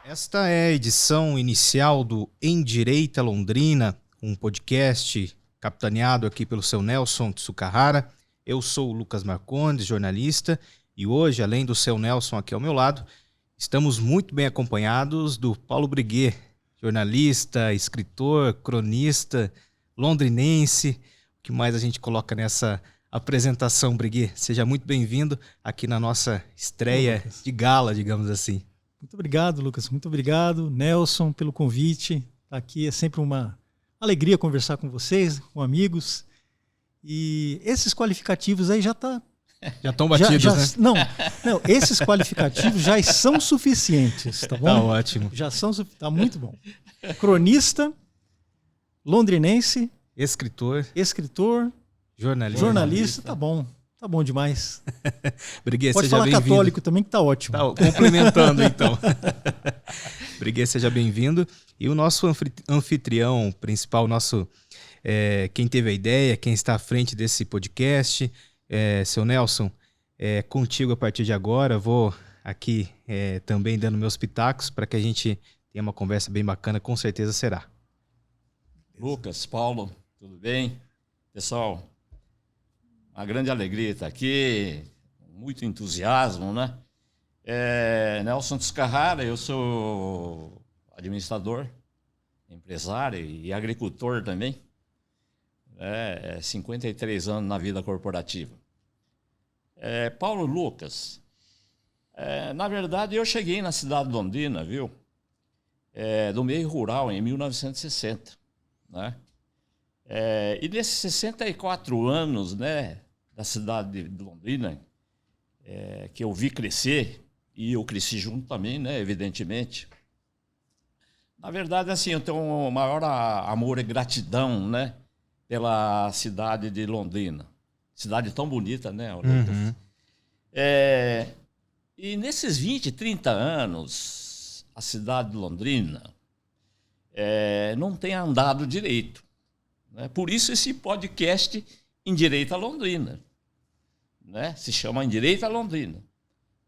Esta é a edição inicial do Endireita Londrina, um podcast capitaneado aqui pelo seu Nelson Tsukahara. Eu sou o Lucas Marcondes, jornalista, e hoje, além do seu Nelson aqui ao meu lado, estamos muito bem acompanhados do Paulo Briguet, jornalista, escritor, cronista, londrinense. O que mais a gente coloca nessa apresentação, Briguet? Seja muito bem-vindo aqui na nossa estreia de gala, digamos assim. Muito obrigado, Lucas. Muito obrigado, Nelson, pelo convite. Aqui é sempre uma alegria conversar com vocês, com amigos. E esses qualificativos aí já estão batidos, né? Não, esses qualificativos já são suficientes, tá bom? Tá ótimo. Tá muito bom. Cronista, londrinense, escritor, jornalista, tá bom. Tá bom demais. Briguet, pode seja falar bem-vindo. Católico também, que tá ótimo. Tá complementando, então. Briguet, seja bem-vindo. E o nosso anfitrião principal, quem teve a ideia, quem está à frente desse podcast, seu Nelson, contigo a partir de agora. Vou aqui também dando meus pitacos para que a gente tenha uma conversa bem bacana, com certeza será. Lucas, Paulo, tudo bem? Pessoal, uma grande alegria estar aqui, muito entusiasmo, né? Nelson Tsukahara, eu sou administrador, empresário e agricultor também. 53 anos na vida corporativa. Paulo, Lucas, na verdade eu cheguei na cidade de Londrina, viu? Do meio rural, em 1960, né? E nesses 64 anos, né, da cidade de Londrina, que eu vi crescer, e eu cresci junto também, né, evidentemente. Na verdade, assim, eu tenho um maior amor e gratidão, né, pela cidade de Londrina. Cidade tão bonita, né, Lucas? Uhum. E nesses 20, 30 anos, a cidade de Londrina não tem andado direito, né? Por isso esse podcast Endireita Londrina, né? Se chama Endireita Londrina.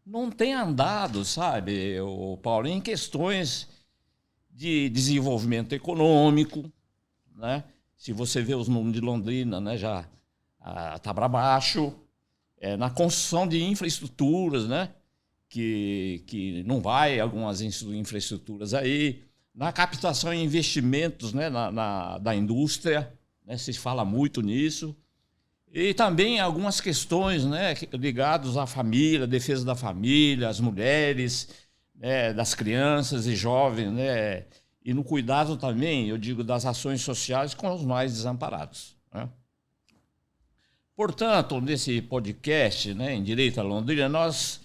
Não tem andado, sabe, Paulo, em questões de desenvolvimento econômico, né? Se você vê os números de Londrina, né, já está para baixo. Na construção de infraestruturas, né, que não vai algumas infraestruturas aí. Na captação e investimentos, né, da indústria, né, se fala muito nisso. E também algumas questões, né, ligadas à família, defesa da família, as mulheres, né, das crianças e jovens, né, e no cuidado também, eu digo, das ações sociais com os mais desamparados, né? Portanto, nesse podcast, né, Endireita Londrina, nós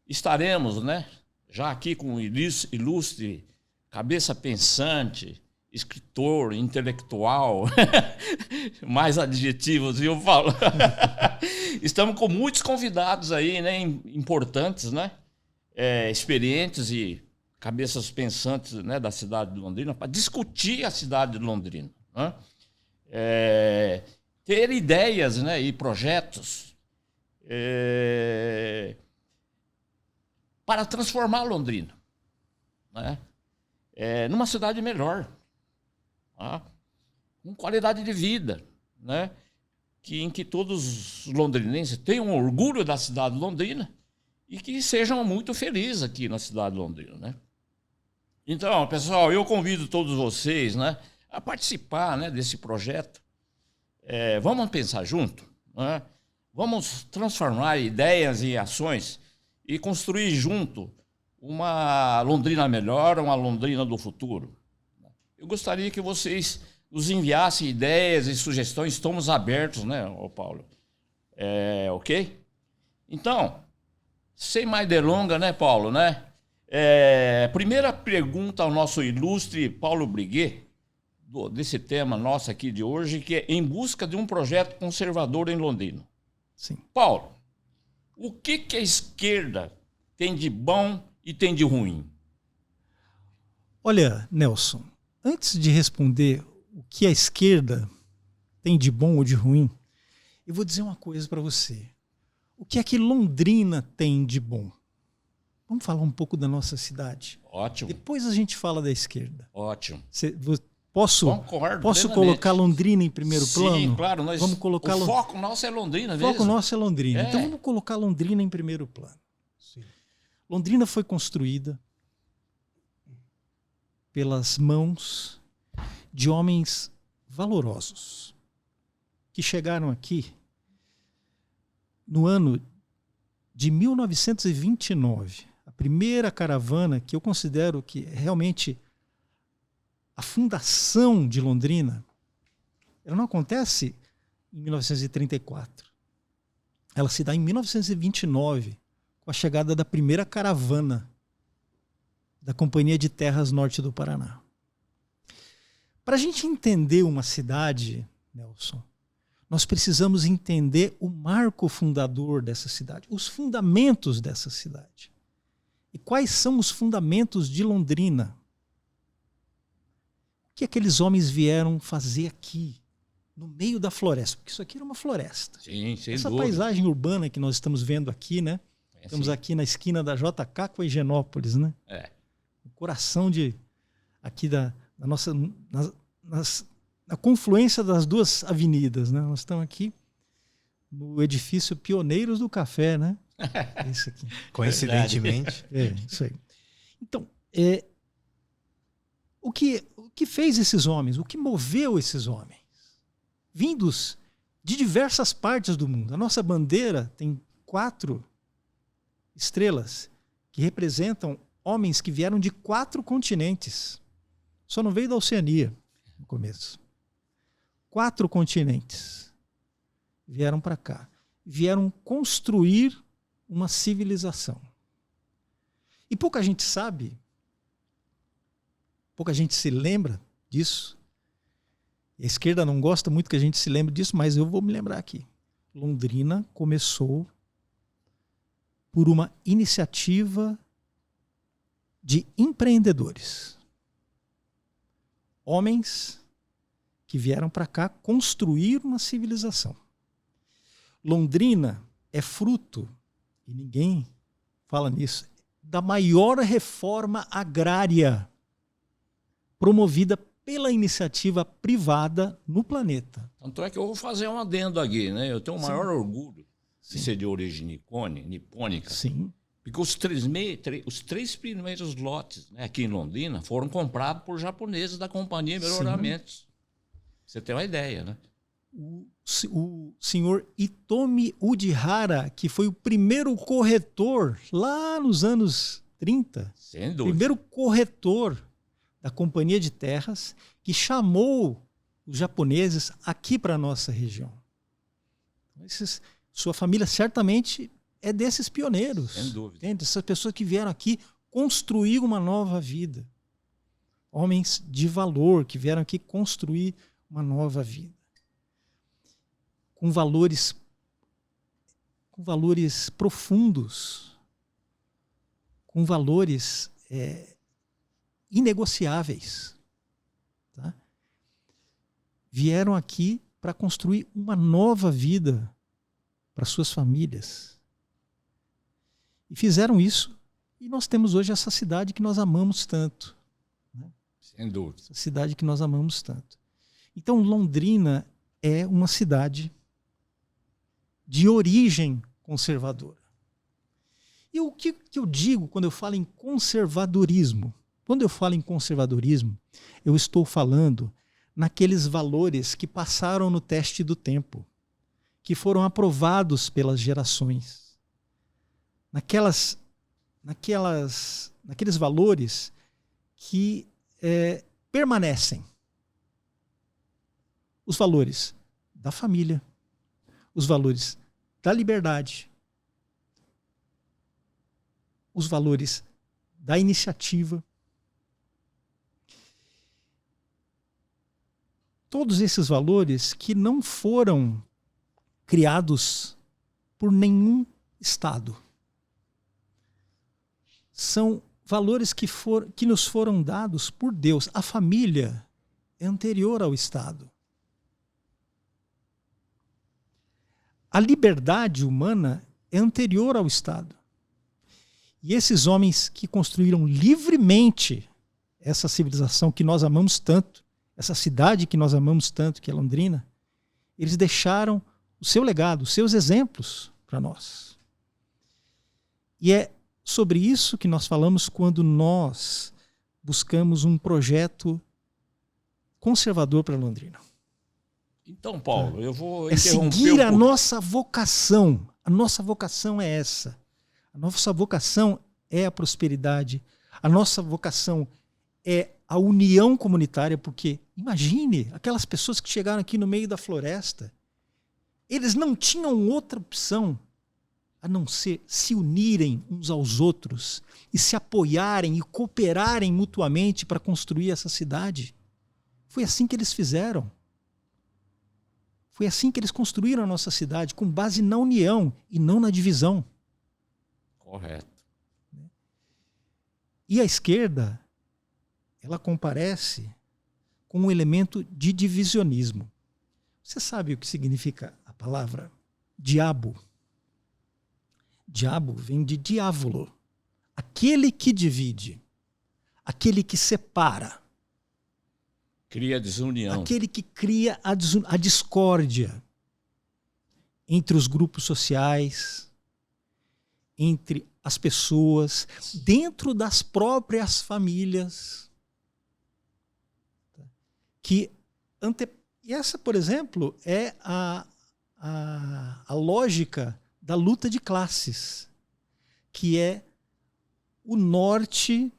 estaremos, né, já aqui com um ilustre cabeça pensante, escritor, intelectual, mais adjetivos, viu, Paulo? Estamos com muitos convidados aí, né, importantes, né, experientes e cabeças pensantes, né, da cidade de Londrina, para discutir a cidade de Londrina, né? Ter ideias, né, e projetos para transformar Londrina, né, numa cidade melhor, tá? Com qualidade de vida, né, em que todos os londrinenses tenham orgulho da cidade de Londrina e que sejam muito felizes aqui na cidade de Londrina, né? Então, pessoal, eu convido todos vocês, né, a participar, né, desse projeto. Vamos pensar junto, né? Vamos transformar ideias em ações e construir junto uma Londrina melhor, uma Londrina do futuro. Eu gostaria que vocês nos enviassem ideias e sugestões. Estamos abertos, né, Paulo? Ok? Então, sem mais delongas, né, Paulo, né? Primeira pergunta ao nosso ilustre Paulo Briguet, desse tema nosso aqui de hoje, que é em busca de um projeto conservador em Londrina. Sim. Paulo, o que a esquerda tem de bom e tem de ruim? Olha, Nelson, antes de responder o que a esquerda tem de bom ou de ruim, eu vou dizer uma coisa para você. O que é que Londrina tem de bom? Vamos falar um pouco da nossa cidade. Ótimo. Depois a gente fala da esquerda. Ótimo. Posso Concordo colocar Londrina em primeiro plano? Sim, claro. Vamos colocar o foco nosso é Londrina mesmo. O foco nosso é Londrina. É. Então vamos colocar Londrina em primeiro plano. Sim. Londrina foi construída pelas mãos de homens valorosos que chegaram aqui no ano de 1929. A primeira caravana, que eu considero que realmente a fundação de Londrina, ela não acontece em 1934. Ela se dá em 1929, com a chegada da primeira caravana da Companhia de Terras Norte do Paraná. Para a gente entender uma cidade, Nelson, nós precisamos entender o marco fundador dessa cidade, os fundamentos dessa cidade. E quais são os fundamentos de Londrina? O que aqueles homens vieram fazer aqui, no meio da floresta? Porque isso aqui era uma floresta. Sim, sem Essa dúvida. paisagem urbana que nós estamos vendo aqui, né? Estamos sim. aqui na esquina da JK com a Higienópolis, né? É. O coração aqui da nossa... Na confluência das duas avenidas, né? Nós estamos aqui no edifício Pioneiros do Café, né? Esse aqui. Coincidentemente. É, isso aí. Então, o que fez esses homens? O que moveu esses homens? Vindos de diversas partes do mundo. A nossa bandeira tem 4 estrelas que representam homens que vieram de 4 continentes. Só não veio da Oceania no começo. 4 continentes vieram para cá. Vieram construir uma civilização. E pouca gente sabe, pouca gente se lembra disso. A esquerda não gosta muito que a gente se lembre disso, mas eu vou me lembrar aqui. Londrina começou por uma iniciativa de empreendedores. Homens que vieram para cá construir uma civilização. Londrina é fruto, e ninguém fala nisso, da maior reforma agrária promovida pela iniciativa privada no planeta. Tanto é que eu vou fazer um adendo aqui, né? Eu tenho o maior orgulho de ser de origem nipônica. Sim. Porque os 3 primeiros lotes, né, aqui em Londrina foram comprados por japoneses da Companhia Melhoramentos. Você tem uma ideia, né? O senhor Itomi Udihara, que foi o primeiro corretor lá nos anos 30, Sem dúvida. primeiro corretor da Companhia de Terras, que chamou os japoneses aqui para a nossa região. Sua família certamente é desses pioneiros. Sem dúvida. Entende? Essas pessoas que vieram aqui construir uma nova vida. Homens de valor que vieram aqui construir uma nova vida. Com valores profundos, com valores inegociáveis. Tá? Vieram aqui para construir uma nova vida para suas famílias. E fizeram isso, e nós temos hoje essa cidade que nós amamos tanto. Né? Sem dúvida. Essa cidade que nós amamos tanto. Então, Londrina é uma cidade de origem conservadora. E o que eu digo quando eu falo em conservadorismo? Quando eu falo em conservadorismo, eu estou falando naqueles valores que passaram no teste do tempo, que foram aprovados pelas gerações. Naqueles valores que permanecem. Os valores da família, os valores da liberdade, os valores da iniciativa. Todos esses valores que não foram criados por nenhum Estado. São valores que nos foram dados por Deus. A família é anterior ao Estado. A liberdade humana é anterior ao Estado. E esses homens que construíram livremente essa civilização que nós amamos tanto, essa cidade que nós amamos tanto, que é Londrina, eles deixaram o seu legado, os seus exemplos para nós. E é sobre isso que nós falamos quando nós buscamos um projeto conservador para Londrina. Então, Paulo, eu vou interromper seguir a nossa vocação. A nossa vocação é essa. A nossa vocação é a prosperidade. A nossa vocação é a união comunitária, porque imagine aquelas pessoas que chegaram aqui no meio da floresta. Eles não tinham outra opção a não ser se unirem uns aos outros e se apoiarem e cooperarem mutuamente para construir essa cidade. Foi assim que eles fizeram. Foi assim que eles construíram a nossa cidade, com base na união e não na divisão. Correto. E a esquerda, ela comparece com um elemento de divisionismo. Você sabe o que significa a palavra diabo? Diabo vem de diávolo, aquele que divide, aquele que separa. Cria desunião. Aquele que cria a discórdia entre os grupos sociais, entre as pessoas, dentro das próprias famílias. E essa, por exemplo, é a lógica da luta de classes, que é o norte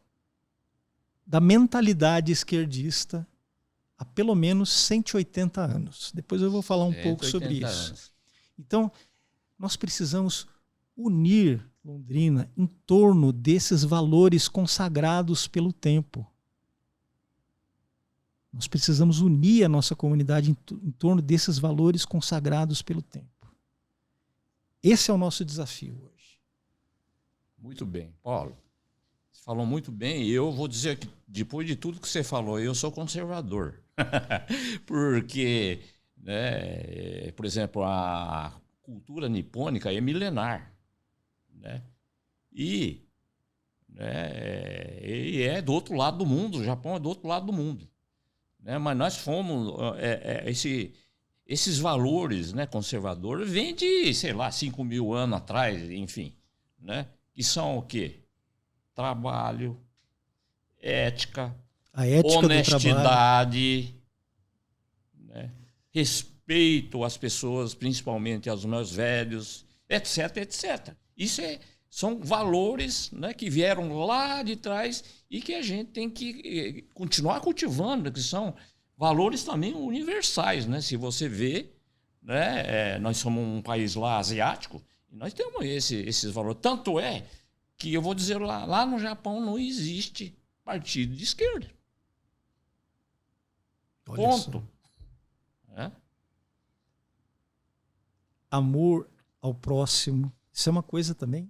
da mentalidade esquerdista há pelo menos 180 anos. Depois eu vou falar um pouco sobre isso. Anos. Então, nós precisamos unir Londrina em torno desses valores consagrados pelo tempo. Nós precisamos unir a nossa comunidade em torno desses valores consagrados pelo tempo. Esse é o nosso desafio hoje. Muito bem. Paulo, você falou muito bem e eu vou dizer que, depois de tudo que você falou, eu sou conservador. Porque, né, por exemplo, a cultura nipônica é milenar. Né? E é do outro lado do mundo, o Japão é do outro lado do mundo. Né? Mas nós fomos... esses valores, né, conservadores vêm de, sei lá, 5.000 anos atrás, enfim. Né? Que são o quê? Trabalho, ética, a ética honestidade, né? Respeito às pessoas, principalmente aos mais velhos, etc, etc. Isso são valores, né, que vieram lá de trás e que a gente tem que continuar cultivando, que são valores também universais. Né? Se você vê, né, nós somos um país lá asiático e nós temos esses valores. Tanto é que eu vou dizer lá no Japão não existe partido de esquerda. Olha ponto. É? Amor ao próximo, isso é uma coisa também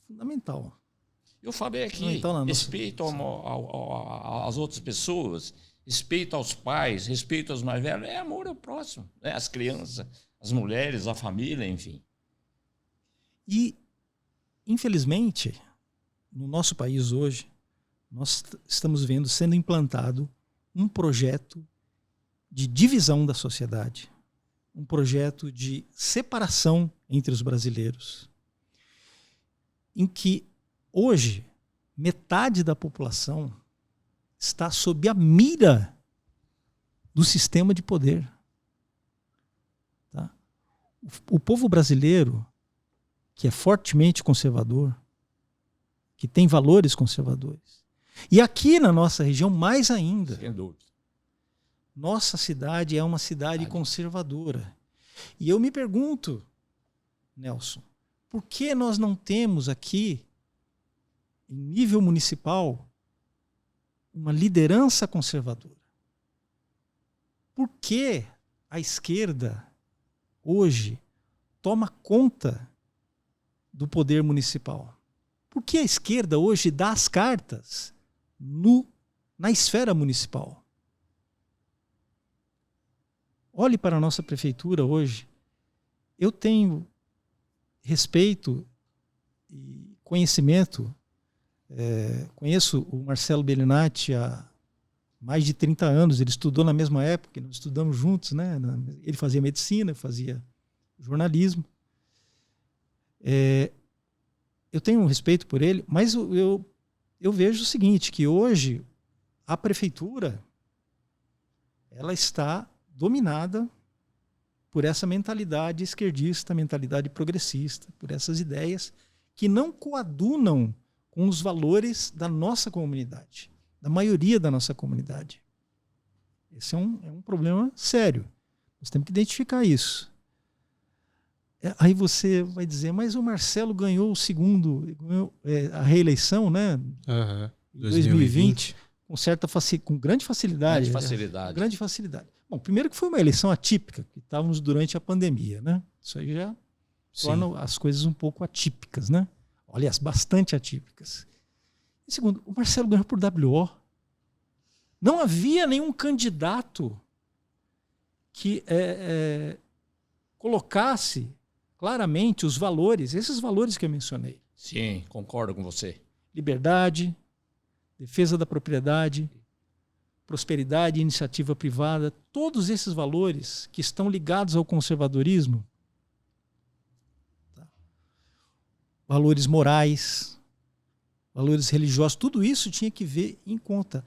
fundamental. Eu falei aqui, respeito às outras pessoas, respeito aos pais, respeito aos mais velhos, é amor ao próximo, né? As crianças, as mulheres, a família, enfim. E, infelizmente, no nosso país hoje, nós estamos vendo sendo implantado um projeto de divisão da sociedade, um projeto de separação entre os brasileiros, em que hoje metade da população está sob a mira do sistema de poder. Tá? O povo brasileiro, que é fortemente conservador, que tem valores conservadores, e aqui na nossa região mais ainda, sem dúvida, nossa cidade é uma cidade conservadora. E eu me pergunto, Nelson, por que nós não temos aqui, em nível municipal, uma liderança conservadora? Por que a esquerda, hoje, toma conta do poder municipal? Por que a esquerda, hoje, dá as cartas na esfera municipal? Olhe para a nossa prefeitura hoje. Eu tenho respeito e conhecimento Conheço o Marcelo Bellinati há mais de 30 anos, ele estudou na mesma época, nós estudamos juntos, né? Ele fazia medicina, eu fazia jornalismo. Eu tenho um respeito por ele, mas eu vejo o seguinte, que hoje a prefeitura ela está dominada por essa mentalidade esquerdista, mentalidade progressista, por essas ideias que não coadunam com os valores da nossa comunidade, da maioria da nossa comunidade. Esse é um problema sério. Nós temos que identificar isso. Aí você vai dizer, mas o Marcelo ganhou a reeleição, né? Uhum. Em 2020, com grande facilidade. Grande facilidade. Bom, primeiro que foi uma eleição atípica, que estávamos durante a pandemia, né? Isso aí já torna as coisas um pouco atípicas, né? Aliás, bastante atípicas. E segundo, o Marcelo ganhou por WO. Não havia nenhum candidato que colocasse claramente os valores, esses valores que eu mencionei. Sim, concordo com você. Liberdade, defesa da propriedade, prosperidade e iniciativa privada, todos esses valores que estão ligados ao conservadorismo, valores morais, valores religiosos, tudo isso tinha que ver em conta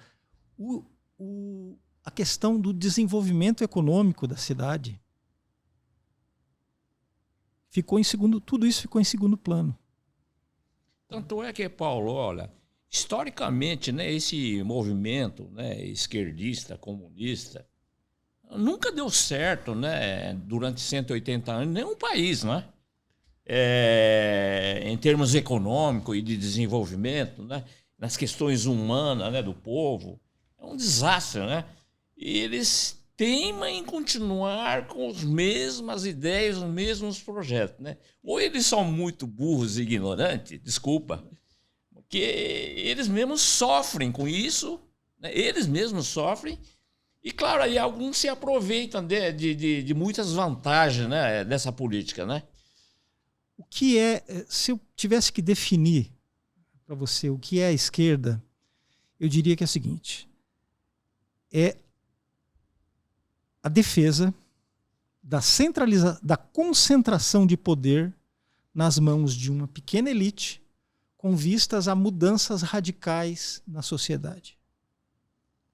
a questão do desenvolvimento econômico da cidade. Tudo isso ficou em segundo plano. Tanto é que, Paulo, olha, historicamente, né, esse movimento, né, esquerdista, comunista, nunca deu certo, né, durante 180 anos, em nenhum país, né? Em termos econômicos e de desenvolvimento, né, nas questões humanas, né, do povo, é um desastre, né? E eles teimam em continuar com as mesmas ideias, os mesmos projetos, né? Ou eles são muito burros e ignorantes, desculpa, porque eles mesmos sofrem com isso, né? Eles mesmos sofrem, e claro, aí alguns se aproveitam de muitas vantagens, né, dessa política, né? O que se eu tivesse que definir para você o que é a esquerda, eu diria que é o seguinte: é a defesa da concentração de poder nas mãos de uma pequena elite com vistas a mudanças radicais na sociedade.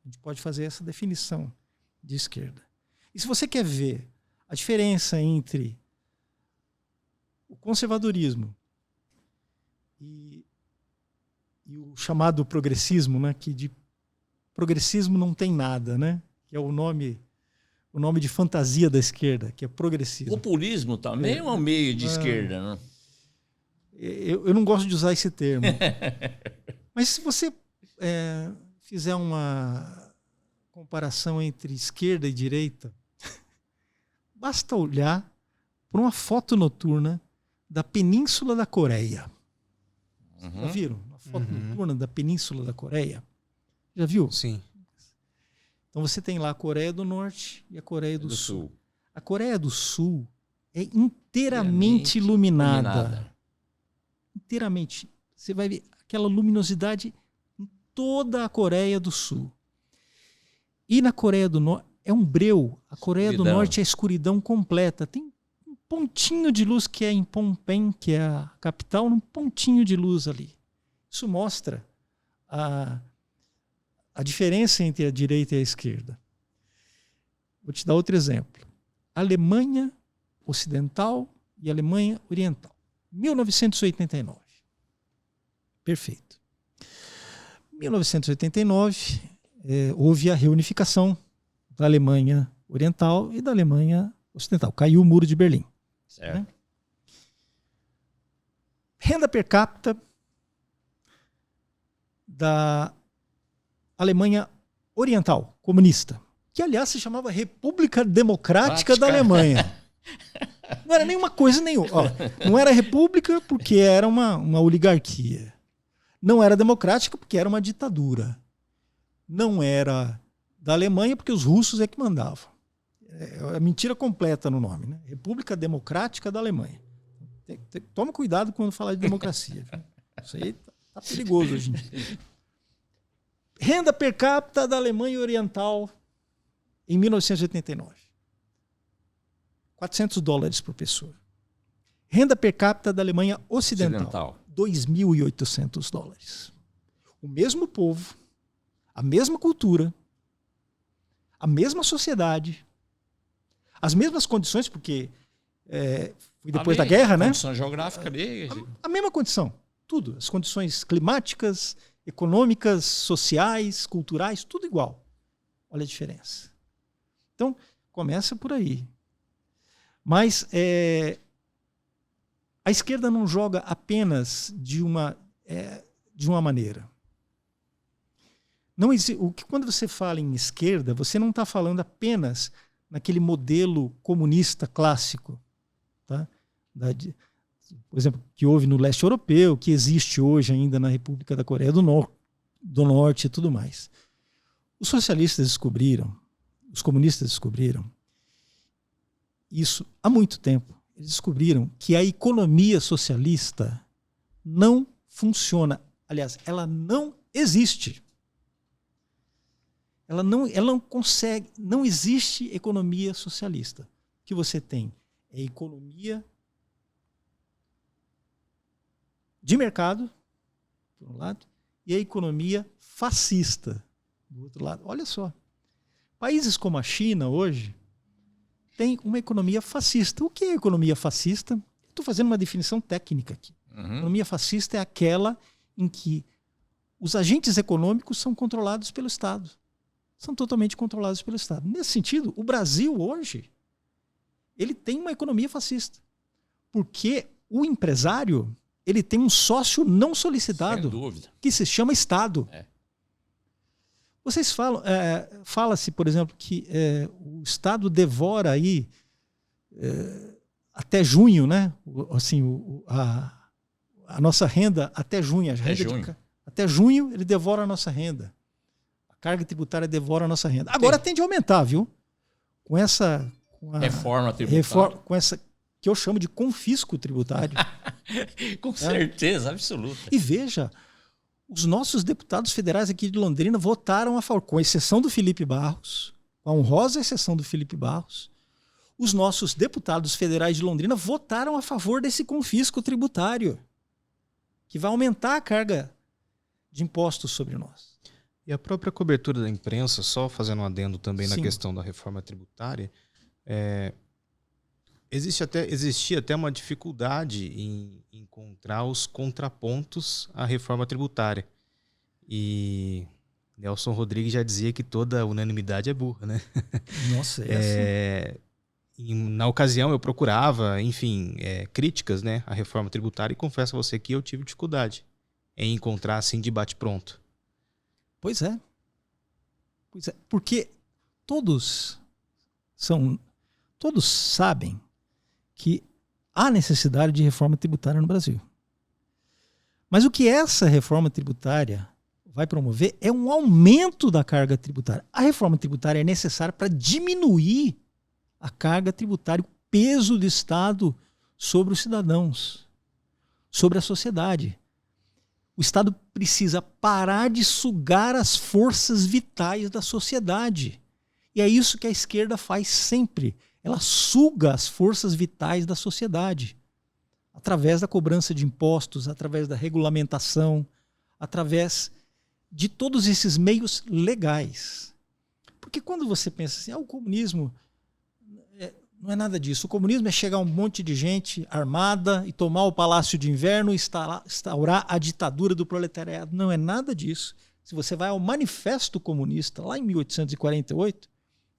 A gente pode fazer essa definição de esquerda. E se você quer ver a diferença entre o conservadorismo e o chamado progressismo, né, que de progressismo não tem nada, né, que é o nome de fantasia da esquerda, que é progressismo. Populismo também é um meio de esquerda, né? Eu não gosto de usar esse termo. Mas se você fizer uma comparação entre esquerda e direita, basta olhar para uma foto noturna da Península da Coreia. Já viram? Uma foto noturna da Península da Coreia? Já viu? Sim. Então você tem lá a Coreia do Norte e a Coreia do Sul. A Coreia do Sul é inteiramente iluminada. Inteiramente. Você vai ver aquela luminosidade em toda a Coreia do Sul. E na Coreia do Norte é um breu. A Coreia do Norte é escuridão completa. Tem um pontinho de luz que é em Phnom que é a capital, um pontinho de luz ali. Isso mostra a diferença entre a direita e a esquerda. Vou te dar outro exemplo. Alemanha Ocidental e Alemanha Oriental. 1989. Perfeito. 1989, houve a reunificação da Alemanha Oriental e da Alemanha Ocidental. Caiu o Muro de Berlim. Certo. Né? Renda per capita da Alemanha Oriental, comunista, que aliás se chamava República Democrática da Alemanha. Não era nenhuma coisa nenhuma. Ó, não era república porque era uma oligarquia. Não era democrática porque era uma ditadura. Não era da Alemanha porque os russos é que mandavam. É mentira completa no nome, né? República Democrática da Alemanha. Toma cuidado quando falar de democracia. Viu? Isso aí Tá perigoso hoje em dia. Renda per capita da Alemanha Oriental em 1989. $400 por pessoa. Renda per capita da Alemanha Ocidental. $2.800. O mesmo povo, a mesma cultura, a mesma sociedade, as mesmas condições, porque foi depois da guerra, né? Condição geográfica ali. A mesma condição, tudo. As condições climáticas, econômicas, sociais, culturais, tudo igual. Olha a diferença. Então, começa por aí. Mas a esquerda não joga apenas de uma maneira. Não existe, quando você fala em esquerda, você não está falando apenas naquele modelo comunista clássico, tá? Por exemplo, que houve no leste europeu, que existe hoje ainda na República da Coreia do Norte e tudo mais. Os socialistas descobriram, os comunistas descobriram isso há muito tempo. Eles descobriram que a economia socialista não funciona. Aliás, ela não existe. Ela não consegue, não existe economia socialista. O que você tem é economia de mercado, por um lado, e a economia fascista, do outro lado. Olha só. Países como a China, hoje, têm uma economia fascista. O que é economia fascista? Estou fazendo uma definição técnica aqui. Uhum. Economia fascista é aquela em que os agentes econômicos são controlados pelo Estado. São totalmente controlados pelo Estado. Nesse sentido, o Brasil, hoje, ele tem uma economia fascista. Porque o empresário, ele tem um sócio não solicitado, sem dúvida, que se chama Estado. Vocês falam, fala-se, por exemplo, que o Estado devora aí até junho, né? Assim, a nossa renda até junho. Até junho ele devora a nossa renda. A carga tributária devora a nossa renda. Agora tende a aumentar, viu? Com a reforma tributária. Com essa que eu chamo de confisco tributário. Com certeza absoluta. E veja, os nossos deputados federais aqui de Londrina votaram a favor, com exceção do Felipe Barros, com a honrosa exceção do Felipe Barros, os nossos deputados federais de Londrina votaram a favor desse confisco tributário, que vai aumentar a carga de impostos sobre nós. E a própria cobertura da imprensa, só fazendo um adendo também na questão da reforma tributária, existia até uma dificuldade em encontrar os contrapontos à reforma tributária. E Nelson Rodrigues já dizia que toda unanimidade é burra, né? Nossa, na ocasião eu procurava, enfim, críticas, né, à reforma tributária, e confesso a você que eu tive dificuldade em encontrar assim debate pronto. Pois é. Porque todos sabem que há necessidade de reforma tributária no Brasil. Mas o que essa reforma tributária vai promover é um aumento da carga tributária. A reforma tributária é necessária para diminuir a carga tributária, o peso do Estado sobre os cidadãos, sobre a sociedade. O Estado precisa parar de sugar as forças vitais da sociedade. E é isso que a esquerda faz sempre. Ela suga as forças vitais da sociedade, através da cobrança de impostos, através da regulamentação, através de todos esses meios legais. Porque quando você pensa assim, o comunismo não é nada disso. O comunismo é chegar um monte de gente armada e tomar o Palácio de Inverno e instaurar a ditadura do proletariado. Não é nada disso. Se você vai ao Manifesto Comunista, lá em 1848,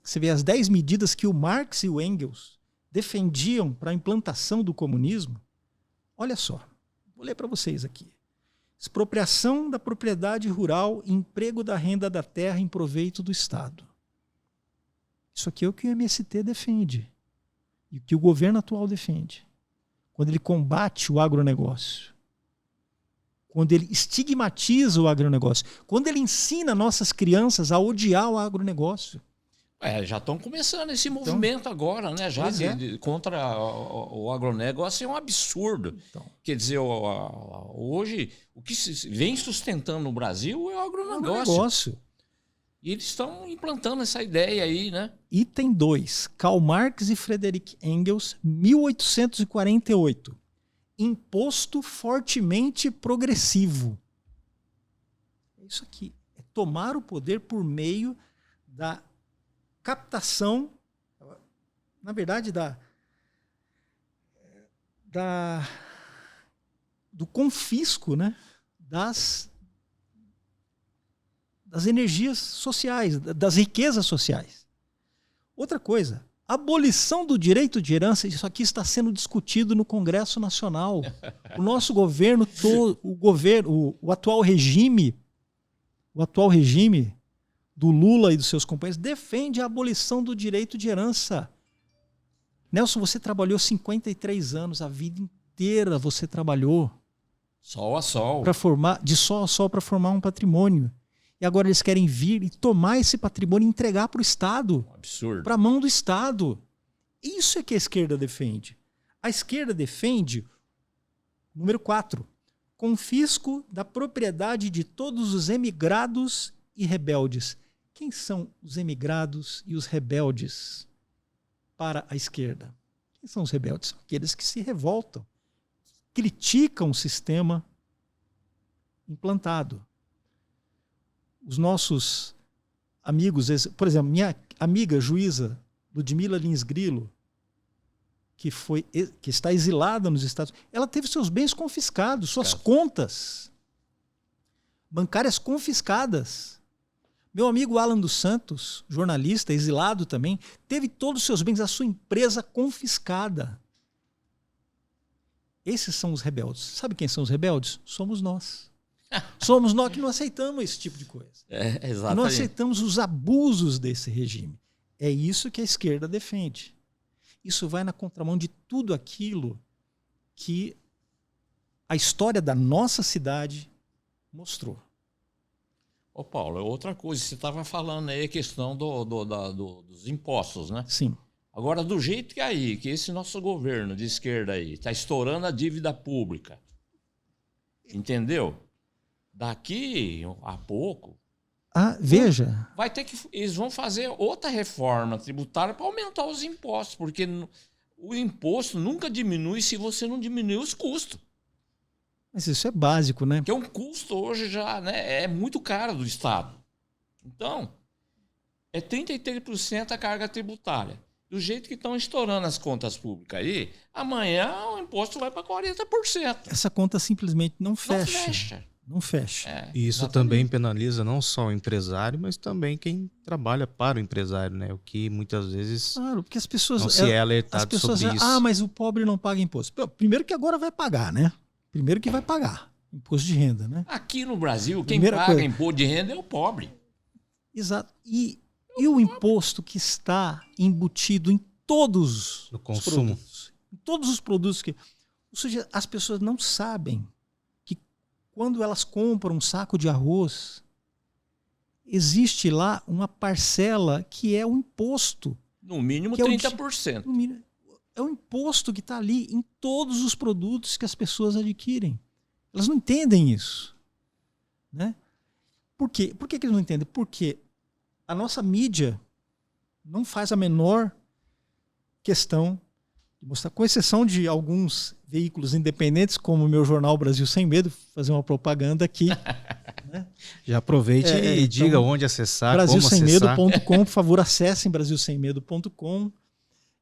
você vê as 10 medidas que o Marx e o Engels defendiam para a implantação do comunismo. Olha só, vou ler para vocês aqui. Expropriação da propriedade rural e emprego da renda da terra em proveito do Estado. Isso aqui é o que o MST defende e o que o governo atual defende. Quando ele combate o agronegócio, quando ele estigmatiza o agronegócio, quando ele ensina nossas crianças a odiar o agronegócio. Já estão começando esse movimento agora, né? Já contra o agronegócio é um absurdo. Então. Quer dizer, hoje o que se vem sustentando no Brasil é o agronegócio. E eles estão implantando essa ideia aí, né? Item 2. Karl Marx e Friedrich Engels, 1848. Imposto fortemente progressivo. É isso aqui. É tomar o poder por meio da captação, na verdade, do confisco, né, das energias sociais, das riquezas sociais. Outra coisa, abolição do direito de herança, isso aqui está sendo discutido no Congresso Nacional. O nosso governo, o atual regime do Lula e dos seus companheiros, defende a abolição do direito de herança. Nelson, você trabalhou 53 anos, a vida inteira você trabalhou. Sol a sol. De sol a sol para formar um patrimônio. E agora eles querem vir e tomar esse patrimônio e entregar para o Estado. Absurdo. Para a mão do Estado. Isso é que a esquerda defende. A esquerda defende, número 4, confisco da propriedade de todos os emigrados e rebeldes. Quem são os emigrados e os rebeldes para a esquerda? Quem são os rebeldes? São aqueles que se revoltam, criticam o sistema implantado. Os nossos amigos, por exemplo, minha amiga juíza Ludmila Lins Grilo, que está exilada nos Estados Unidos, ela teve seus bens confiscados, suas contas bancárias confiscadas. Meu amigo Alan dos Santos, jornalista, exilado também, teve todos os seus bens, a sua empresa confiscada. Esses são os rebeldes. Sabe quem são os rebeldes? Somos nós. Somos nós que não aceitamos esse tipo de coisa. Exatamente. Não aceitamos os abusos desse regime. É isso que a esquerda defende. Isso vai na contramão de tudo aquilo que a história da nossa cidade mostrou. Ô Paulo, outra coisa, você estava falando aí a questão dos impostos, né? Sim. Agora, do jeito que esse nosso governo de esquerda aí está estourando a dívida pública, entendeu? Daqui a pouco... veja... Eles vão fazer outra reforma tributária para aumentar os impostos, porque o imposto nunca diminui se você não diminuir os custos. Mas isso é básico, né? Porque um custo hoje já, né, é muito caro do Estado. Então, é 33% a carga tributária. Do jeito que estão estourando as contas públicas aí, amanhã o imposto vai para 40%. Essa conta simplesmente não fecha. Não fecha. E isso também penaliza não só o empresário, mas também quem trabalha para o empresário, né? O que muitas vezes porque as pessoas não se é alertado sobre isso. Mas o pobre não paga imposto. Primeiro que agora vai pagar, né? Primeiro que vai pagar imposto de renda, né? Aqui no Brasil, quem paga imposto de renda é o pobre. Exato. E o imposto que está embutido em todos no consumo, em todos os produtos ou seja, as pessoas não sabem que quando elas compram um saco de arroz, existe lá uma parcela que é o imposto. No mínimo 30%. É o imposto que está ali em todos os produtos que as pessoas adquirem. Elas não entendem isso. Né? Por quê? Por que eles não entendem? Porque a nossa mídia não faz a menor questão de mostrar, com exceção de alguns veículos independentes, como o meu jornal Brasil Sem Medo, fazer uma propaganda aqui. Né? Já aproveite e diga onde acessar, Brasilsemmedo.com, por favor, acessem brasilsemmedo.com.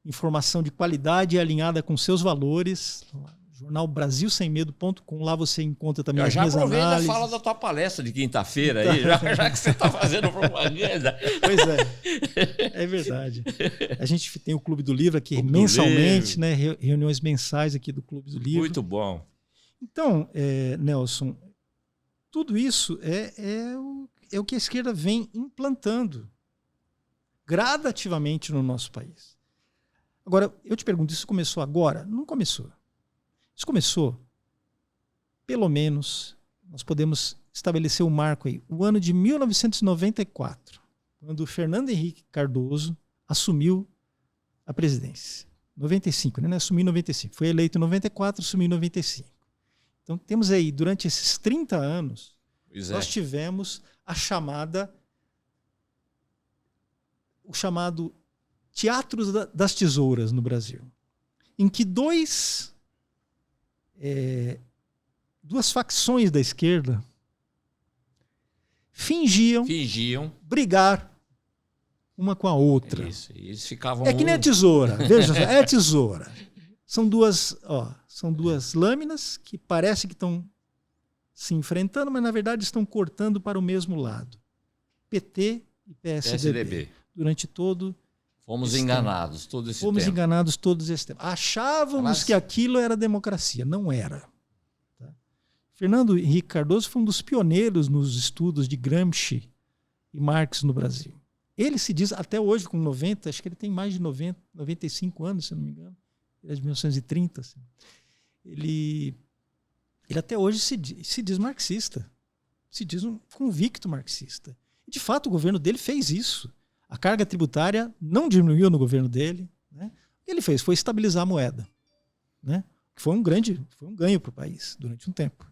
Informação de qualidade alinhada com seus valores. Jornal Brasilsemmedo.com. Lá você encontra também as minhas análises. Já aproveita e fala da tua palestra de quinta-feira aí, já que você está fazendo propaganda. Pois é verdade. A gente tem o Clube do Livro aqui mensalmente, né? Reuniões mensais aqui do Clube do Livro. Muito bom. Então, Nelson, tudo isso é o que a esquerda vem implantando gradativamente no nosso país. Agora, eu te pergunto, isso começou agora? Não começou. Isso começou, pelo menos, nós podemos estabelecer um marco aí, o ano de 1994. quando o Fernando Henrique Cardoso assumiu a presidência. 95, né? Assumiu em 95. Foi eleito em 94, assumiu em 95. Então temos aí, durante esses 30 anos, nós tivemos o chamado Teatro das Tesouras no Brasil, em que duas facções da esquerda fingiam brigar uma com a outra. Isso, eles ficavam... É que nem a tesoura, veja só, é a tesoura. São duas lâminas que parece que estão se enfrentando, mas na verdade estão cortando para o mesmo lado. PT e PSDB. Durante todo... Fomos enganados todo esse tempo. Fomos enganados todo esse tempo. Achávamos que aquilo era democracia. Não era. Tá? Fernando Henrique Cardoso foi um dos pioneiros nos estudos de Gramsci e Marx no Brasil. Ele se diz, até hoje, com 90, acho que ele tem mais de 95 anos, se não me engano. Ele é de 1930. Assim. Ele até hoje se diz marxista. Se diz um convicto marxista. E, de fato, o governo dele fez isso. A carga tributária não diminuiu no governo dele. Né? O que ele fez foi estabilizar a moeda. Né? Que foi um ganho para o país durante um tempo.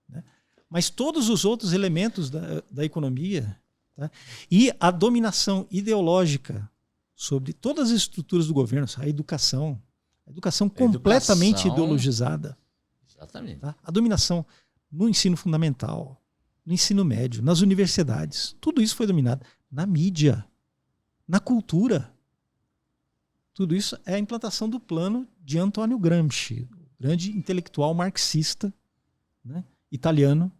Né? Mas todos os outros elementos da economia, tá? E a dominação ideológica sobre todas as estruturas do governo, a educação completamente ideologizada. Exatamente. Tá? A dominação no ensino fundamental, no ensino médio, nas universidades, tudo isso foi dominado. Na mídia, na cultura. Tudo isso é a implantação do plano de Antonio Gramsci, grande intelectual marxista, né, italiano,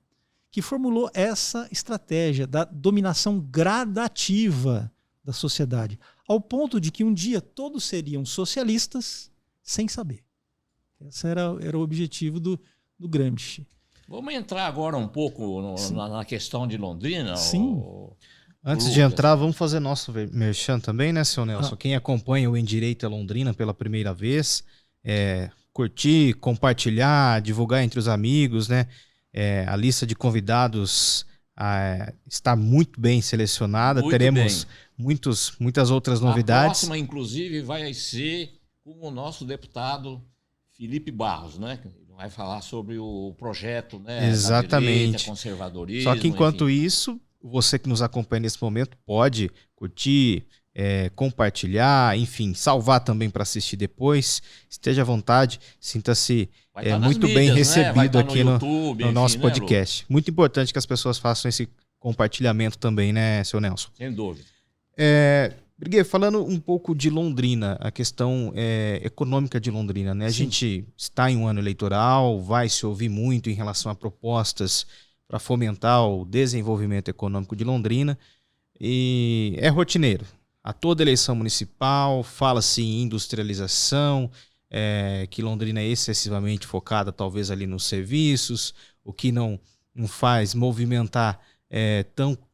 que formulou essa estratégia da dominação gradativa da sociedade, ao ponto de que um dia todos seriam socialistas sem saber. Esse era o objetivo do Gramsci. Vamos entrar agora um pouco na questão de Londrina? Sim. Antes de entrar, vamos fazer nosso merchan também, né, seu Nelson? Quem acompanha o Em Direita Londrina pela primeira vez, curtir, compartilhar, divulgar entre os amigos, né? A lista de convidados está muito bem selecionada. Teremos muitas outras novidades. A próxima, inclusive, vai ser com o nosso deputado Felipe Barros, né? Ele vai falar sobre o projeto, né? Exatamente. Da direita, conservadorismo. Só que enquanto isso, você que nos acompanha nesse momento pode curtir, compartilhar, enfim, salvar também para assistir depois. Esteja à vontade, sinta-se muito bem recebido aqui no YouTube, no nosso podcast. Né, muito importante que as pessoas façam esse compartilhamento também, né, seu Nelson? Sem dúvida. Briguet, falando um pouco de Londrina, a questão econômica de Londrina, né? A gente está em um ano eleitoral, vai se ouvir muito em relação a propostas para fomentar o desenvolvimento econômico de Londrina, e é rotineiro. A toda eleição municipal fala-se em industrialização, que Londrina é excessivamente focada talvez ali nos serviços, o que não faz movimentar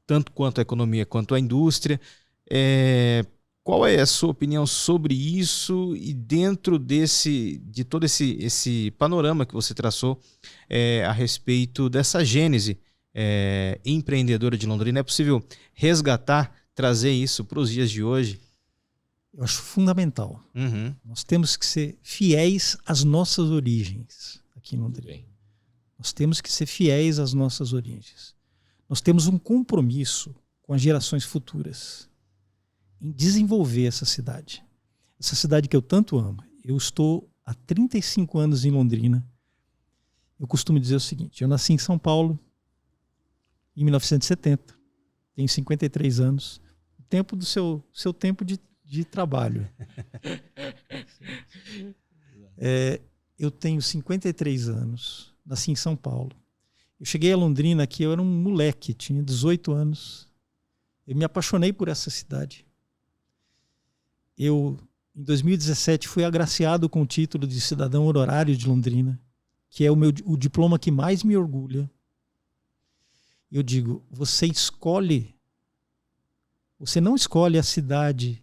tanto quanto a economia quanto a indústria. Qual é a sua opinião sobre isso e dentro de todo esse panorama que você traçou a respeito dessa gênese empreendedora de Londrina? É possível resgatar, trazer isso para os dias de hoje? Eu acho fundamental. Uhum. Nós temos que ser fiéis às nossas origens aqui em Londrina. Nós temos que ser fiéis às nossas origens. Nós temos um compromisso com as gerações futuras em desenvolver essa cidade que eu tanto amo. Eu estou há 35 anos em Londrina. Eu costumo dizer o seguinte: eu nasci em São Paulo em 1970, tenho 53 anos, o tempo do seu tempo de trabalho. Eu tenho 53 anos, nasci em São Paulo. Eu cheguei a Londrina aqui, eu era um moleque, tinha 18 anos. Eu me apaixonei por essa cidade. Eu, em 2017, fui agraciado com o título de cidadão honorário de Londrina, que é o diploma que mais me orgulha. Eu digo, você não escolhe a cidade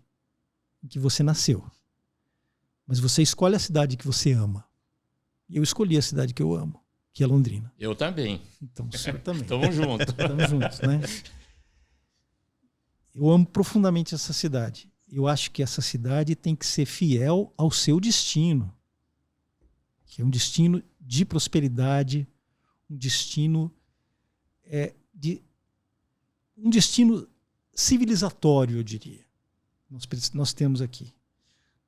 em que você nasceu, mas você escolhe a cidade que você ama. E eu escolhi a cidade que eu amo, que é Londrina. Eu também. Então, o senhor também. Estamos juntos. Estamos juntos, né? eu amo profundamente essa cidade. Eu acho que essa cidade tem que ser fiel ao seu destino, que é um destino de prosperidade, um destino um destino civilizatório, eu diria. Nós temos aqui.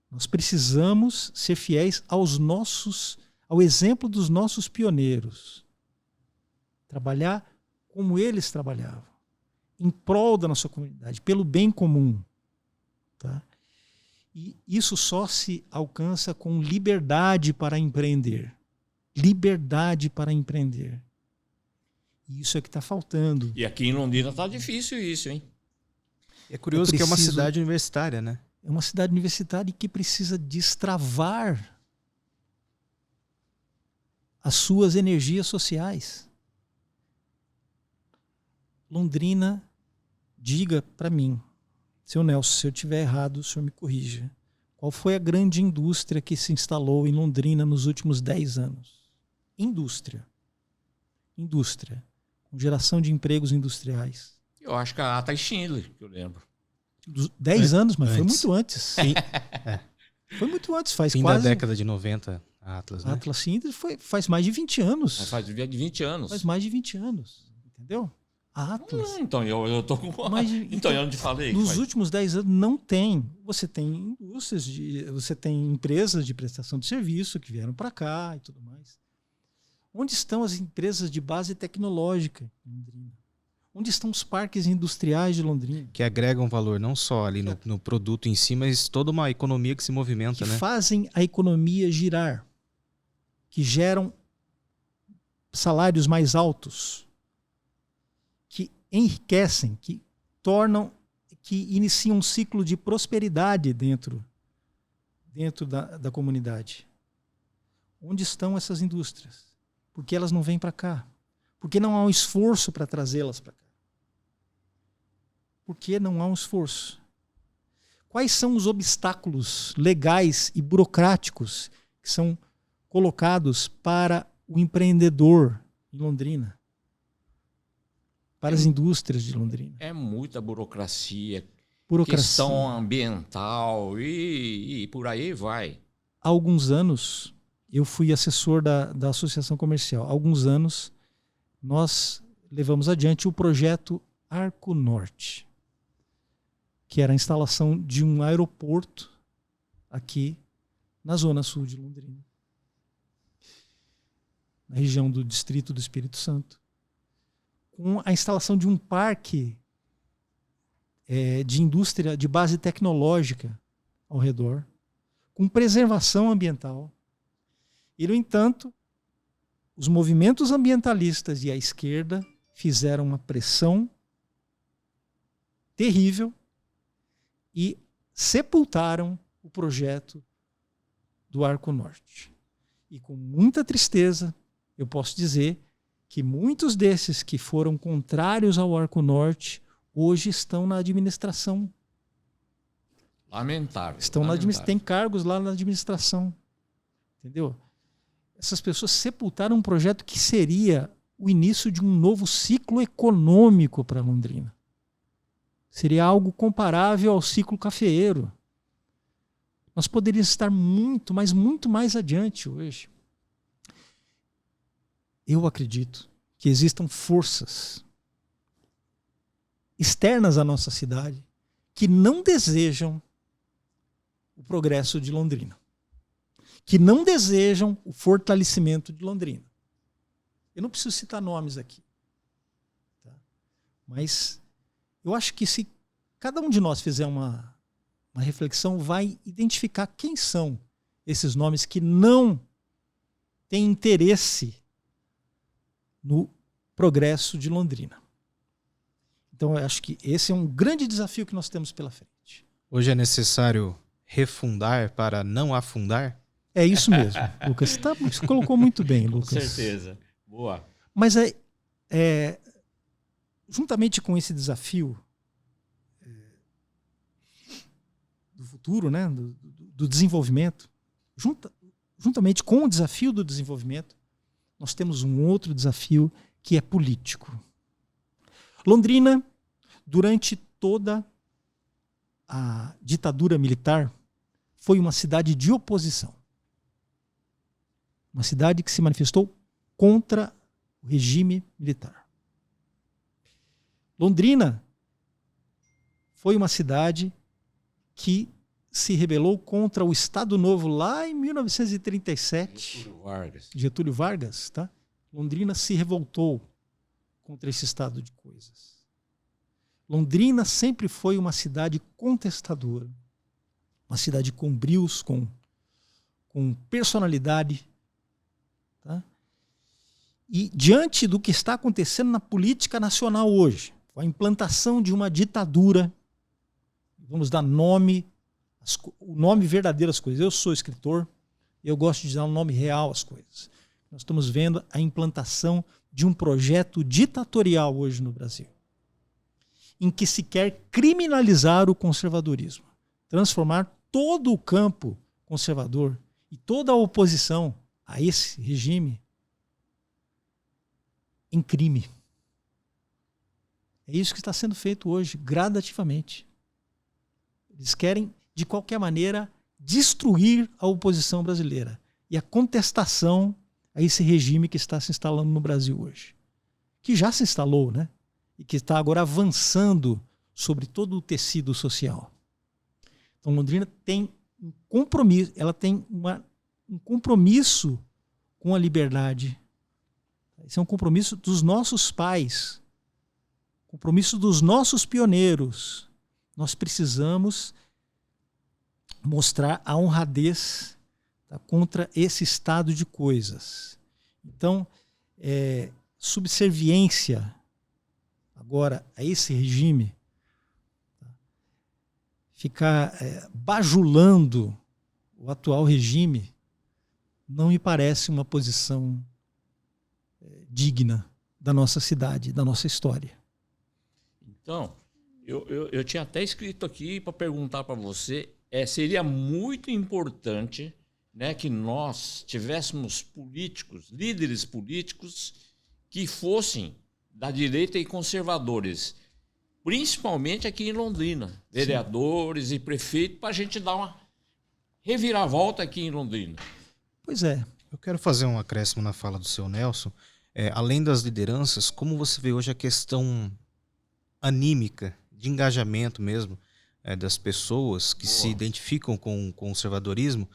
Nós precisamos ser fiéis ao exemplo dos nossos pioneiros. Trabalhar como eles trabalhavam, em prol da nossa comunidade, pelo bem comum. Tá? E isso só se alcança com liberdade para empreender. Liberdade para empreender. E isso é que está faltando. E aqui em Londrina está difícil isso, hein? É curioso que é uma cidade universitária, né? É uma cidade universitária que precisa destravar as suas energias sociais. Londrina, diga para mim, seu Nelson, se eu estiver errado, o senhor me corrija. Qual foi a grande indústria que se instalou em Londrina nos últimos 10 anos? Indústria. Com geração de empregos industriais. Eu acho que a Atlas Schindler, que eu lembro. 10 anos, mas foi Antes. muito antes. Sim. Foi muito antes, faz Fim quase... da década de 90, a Atlas, né? A Atlas Schindler faz mais de 20 anos. Faz de 20 anos. Faz mais de 20 anos, entendeu? A Atlas. Então, eu tô com... Mas, então, eu não te falei. Nos últimos 10 anos não tem. Você tem indústrias, você tem empresas de prestação de serviço que vieram para cá e tudo mais. Onde estão as empresas de base tecnológica em Londrina? Onde estão os parques industriais de Londrina? Que agregam valor não só ali no produto em si, mas toda uma economia que se movimenta, Que né? fazem a economia girar, que geram salários mais altos, que enriquecem, que tornam, que iniciam um ciclo de prosperidade dentro da comunidade. Onde estão essas indústrias? Por que elas não vêm para cá? Por que não há um esforço para trazê-las para cá? Por que não há um esforço? Quais são os obstáculos legais e burocráticos que são colocados para o empreendedor em Londrina? Para as indústrias de Londrina? É muita burocracia. Burocracia. Questão ambiental e por aí vai. Há alguns anos, eu fui assessor da Associação Comercial. Há alguns anos, nós levamos adiante o projeto Arco Norte, que era a instalação de um aeroporto aqui na zona sul de Londrina, na região do Distrito do Espírito Santo, com a instalação de um parque de indústria de base tecnológica ao redor, com preservação ambiental. E, no entanto, os movimentos ambientalistas e a esquerda fizeram uma pressão terrível e sepultaram o projeto do Arco Norte. E com muita tristeza, eu posso dizer que muitos desses que foram contrários ao Arco Norte hoje estão na administração. Lamentável. Tem cargos lá na administração. Entendeu? Essas pessoas sepultaram um projeto que seria o início de um novo ciclo econômico para Londrina. Seria algo comparável ao ciclo cafeeiro. Nós poderíamos estar muito, mas muito mais adiante hoje. Eu acredito que existam forças externas à nossa cidade que não desejam o progresso de Londrina, que não desejam o fortalecimento de Londrina. Eu não preciso citar nomes aqui, tá? Mas eu acho que se cada um de nós fizer uma reflexão, vai identificar quem são esses nomes que não têm interesse no progresso de Londrina. Então eu acho que esse é um grande desafio que nós temos pela frente. Hoje é necessário refundar para não afundar? É isso mesmo, Lucas. Você colocou muito bem, Lucas. Com certeza. Boa. Mas juntamente com esse desafio do futuro, né, do desenvolvimento, juntamente com o desafio do desenvolvimento, nós temos um outro desafio que é político. Londrina, durante toda a ditadura militar, foi uma cidade de oposição. Uma cidade que se manifestou contra o regime militar. Londrina foi uma cidade que se rebelou contra o Estado Novo lá em 1937. Getúlio Vargas, tá? Londrina se revoltou contra esse estado de coisas. Londrina sempre foi uma cidade contestadora, uma cidade com brios, com personalidade. Tá? E diante do que está acontecendo na política nacional hoje, a implantação de uma ditadura, vamos dar nome, o nome verdadeiro às coisas. Eu sou escritor, eu gosto de dar um nome real às coisas. Nós estamos vendo a implantação de um projeto ditatorial hoje no Brasil, em que se quer criminalizar o conservadorismo, transformar todo o campo conservador e toda a oposição a esse regime em crime. É isso que está sendo feito hoje, gradativamente. Eles querem, de qualquer maneira, destruir a oposição brasileira e a contestação a esse regime que está se instalando no Brasil hoje. Que já se instalou, né? E que está agora avançando sobre todo o tecido social. Então, Londrina tem um compromisso, ela tem um compromisso com a liberdade. Esse é um compromisso dos nossos pais, compromisso dos nossos pioneiros. Nós precisamos mostrar a honradez, tá, contra esse estado de coisas. Então, subserviência agora a esse regime, tá, ficar bajulando o atual regime, não me parece uma posição digna da nossa cidade, da nossa história. Então, eu tinha até escrito aqui para perguntar para você, seria muito importante, né, que nós tivéssemos políticos, líderes políticos, que fossem da direita e conservadores, principalmente aqui em Londrina, vereadores Sim. e prefeitos, para a gente dar uma reviravolta aqui em Londrina. Pois é. Eu quero fazer um acréscimo na fala do seu Nelson. Além das lideranças, como você vê hoje a questão anímica, de engajamento mesmo, das pessoas que se identificam com o conservadorismo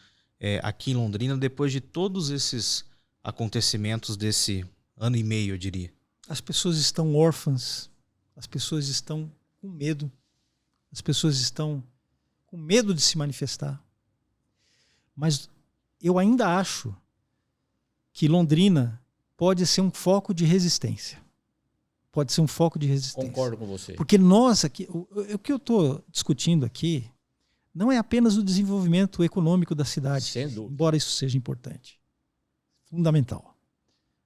aqui em Londrina, depois de todos esses acontecimentos desse ano e meio, eu diria? As pessoas estão órfãs, as pessoas estão com medo, as pessoas estão com medo de se manifestar. Mas eu ainda acho que Londrina pode ser um foco de resistência. Pode ser um foco de resistência. Concordo com você. Porque nós aqui, o que eu estou discutindo aqui não é apenas o desenvolvimento econômico da cidade, sem dúvida, embora isso seja importante, fundamental.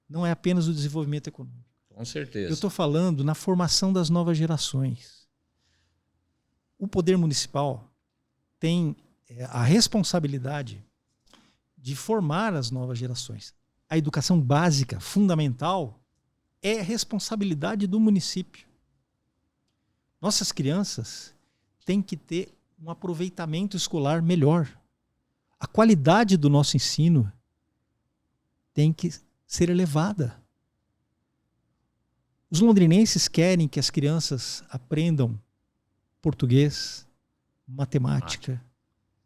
Não é apenas o desenvolvimento econômico. Com certeza. Eu estou falando na formação das novas gerações. O poder municipal tem a responsabilidade de formar as novas gerações. A educação básica, fundamental, é responsabilidade do município. Nossas crianças têm que ter um aproveitamento escolar melhor. A qualidade do nosso ensino tem que ser elevada. Os londrinenses querem que as crianças aprendam português, matemática,